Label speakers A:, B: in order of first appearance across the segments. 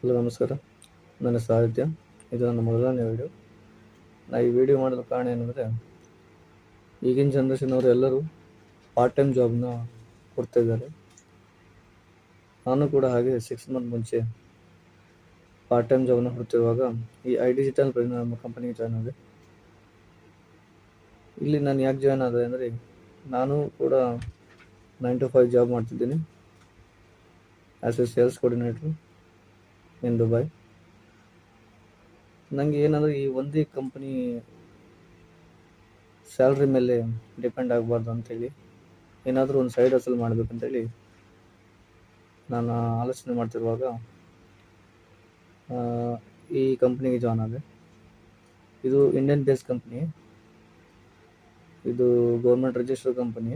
A: Hello ನಮಸ್ಕಾರ. ನನ್ನ ಸಾಹಿತ್ಯ. ಇದು ನನ್ನ ಮೊದಲನೇ ವಿಡಿಯೋ. ಈ ವಿಡಿಯೋ ಮಾಡಲು ಕಾರಣ ಏನಂದರೆ, ಈಗಿನ ಜನ್ರೇಷನವರು ಎಲ್ಲರೂ ಪಾರ್ಟ್ ಟೈಮ್ ಜಾಬ್ನ ಕೊಡ್ತಾಯಿದ್ದಾರೆ. ನಾನು ಕೂಡ ಹಾಗೆ 6 ಮಂತ್ ಮುಂಚೆ ಪಾರ್ಟ್ ಟೈಮ್ ಜಾಬ್ನ ಹುಡುಕ್ತಿರುವಾಗ ಈ iDigital ನಮ್ಮ ಕಂಪನಿಗೆ ಜಾಯ್ನ್ ಆದೆ. ಇಲ್ಲಿ ನಾನು ಯಾಕೆ ಜಾಯ್ನ್ ಆದೆ ಅಂದರೆ, ನಾನು ಕೂಡ 9 to 5 ಜಾಬ್ ಮಾಡ್ತಿದ್ದೀನಿ as a sales coordinator in Dubai. ನನಗೆ ಏನಂದರೆ, ಈ ಒಂದೇ ಕಂಪನಿ ಸ್ಯಾಲ್ರಿ ಮೇಲೆ ಡಿಪೆಂಡ್ ಆಗಬಾರ್ದು ಅಂಥೇಳಿ ಏನಾದರೂ ಒಂದು ಸೈಡ್ ಹಸಲ್ ಮಾಡಬೇಕಂತೇಳಿ ನಾನು ಆಲೋಚನೆ ಮಾಡ್ತಿರುವಾಗ ಈ ಕಂಪ್ನಿಗೆ ಜಾಯ್ನ್ ಆದೆ. ಇದು ಇಂಡಿಯನ್ ಬೇಸ್ಡ್ ಕಂಪ್ನಿ. ಇದು government registered company,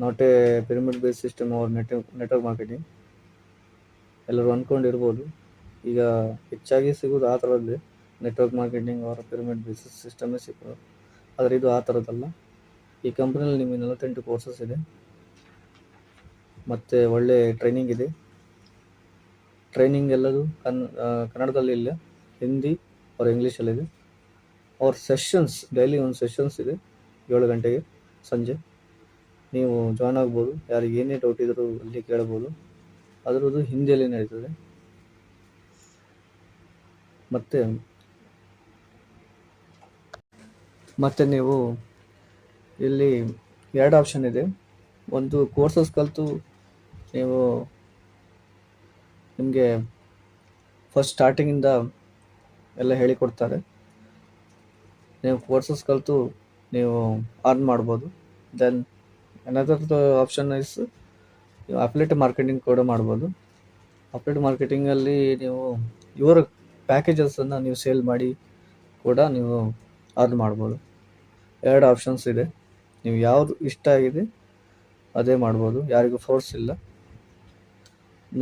A: not a pyramid based system or network marketing. ಎಲ್ಲರೂ ಅಂದ್ಕೊಂಡಿರ್ಬೋದು, ಈಗ ಹೆಚ್ಚಾಗಿ ಸಿಗೋದು ಆ ಥರದ್ದೇ network marketing or pyramid based ಸಿಸ್ಟಮೇ ಸಿಗೋದು. ಆದರೆ ಇದು ಆ ಥರದ್ದಲ್ಲ. ಈ ಕಂಪ್ನಿಯಲ್ಲಿ ನಿಮಗೆ 48 ಕೋರ್ಸಸ್ ಇದೆ ಮತ್ತು ಒಳ್ಳೆ ಟ್ರೈನಿಂಗ್ ಇದೆ. ಟ್ರೈನಿಂಗ್ ಎಲ್ಲದು ಕನ್ನಡದಲ್ಲಿ ಇಲ್ಲ, ಹಿಂದಿ और ಇಂಗ್ಲೀಷಲ್ಲಿದೆ. ಅವ್ರ ಸೆಷನ್ಸ್ ಡೈಲಿ ಒಂದು ಸೆಷನ್ಸ್ ಇದೆ 7 ಗಂಟೆಗೆ ಸಂಜೆ. ನೀವು ಜಾಯ್ನ್ ಆಗ್ಬೋದು. ಯಾರಿಗೆ ಏನೇ ಡೌಟ್ ಇದ್ದರೂ ಅಲ್ಲಿ ಕೇಳ್ಬೋದು. ಅದರದ್ದು ಹಿಂದಿಯಲ್ಲಿ ನಡೀತದೆ. ಮತ್ತು ನೀವು ಇಲ್ಲಿ 2 ಆಪ್ಷನ್ ಇದೆ. ಒಂದು ಕೋರ್ಸಸ್ ಕಲಿತು ನಿಮಗೆ ಫಸ್ಟ್ ಸ್ಟಾರ್ಟಿಂಗಿಂದ ಎಲ್ಲ ಹೇಳಿಕೊಡ್ತಾರೆ. ನೀವು ಕೋರ್ಸಸ್ ಕಲಿತು ನೀವು ಅರ್ನ್ ಮಾಡ್ಬೋದು. ದೆನ್ ಅನದರ್ ಆಪ್ಷನ್ ಇಸ್ ನೀವು ಅಫಿಲಿಯೇಟ್ ಮಾರ್ಕೆಟಿಂಗ್ ಕೂಡ ಮಾಡ್ಬೋದು. ಅಫಿಲಿಯೇಟ್ ಮಾರ್ಕೆಟಿಂಗಲ್ಲಿ ನೀವು ಇವರ ಪ್ಯಾಕೇಜಸನ್ನು ನೀವು ಸೇಲ್ ಮಾಡಿ ಕೂಡ ನೀವು ಅರ್ನ್ ಮಾಡ್ಬೋದು. 2 ಆಪ್ಷನ್ಸ್ ಇದೆ. ನೀವು ಯಾವುದು ಇಷ್ಟ ಆಗಿದೆ ಅದೇ ಮಾಡ್ಬೋದು. ಯಾರಿಗೂ ಫೋರ್ಸ್ ಇಲ್ಲ.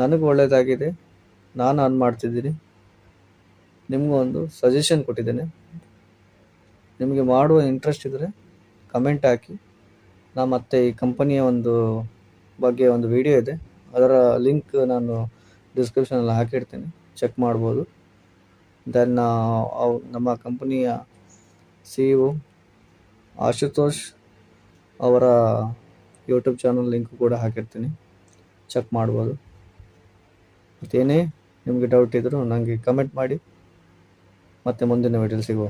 A: ನನಗೆ ಒಳ್ಳೆಯದಾಗಿದೆ, ನಾನು ಅರ್ನ್ ಮಾಡ್ತಿದ್ದೀನಿ. ನಿಮಗೂ ಒಂದು ಸಜೆಷನ್ ಕೊಟ್ಟಿದ್ದೇನೆ. ನಿಮಗೆ ಮಾಡುವ ಇಂಟ್ರೆಸ್ಟ್ ಇದ್ದರೆ ಕಮೆಂಟ್ ಹಾಕಿ. ಮತ್ತೆ ಈ ಕಂಪನಿಯ ಬಗ್ಗೆ ಒಂದು ವಿಡಿಯೋ ಇದೆ, ಅದರ ಲಿಂಕ್ ನಾನು ಡಿಸ್ಕ್ರಿಪ್ಷನಲ್ಲಿ ಹಾಕಿರ್ತೀನಿ, ಚೆಕ್ ಮಾಡ್ಬೋದು. ದೆನ್ ನಮ್ಮ ಕಂಪನಿಯ CEO ಆಶುತೋಷ್ ಅವರ ಯೂಟ್ಯೂಬ್ ಚಾನಲ್ ಲಿಂಕ್ ಕೂಡ ಹಾಕಿರ್ತೀನಿ, ಚೆಕ್ ಮಾಡ್ಬೋದು. ಮತ್ತೇನೇ ನಿಮಗೆ ಡೌಟ್ ಇದ್ದರೂ ನನಗೆ ಕಮೆಂಟ್ ಮಾಡಿ. ಮತ್ತೆ ಮುಂದಿನ ವಿಡಿಯೋಲಿ ಸಿಗುವ.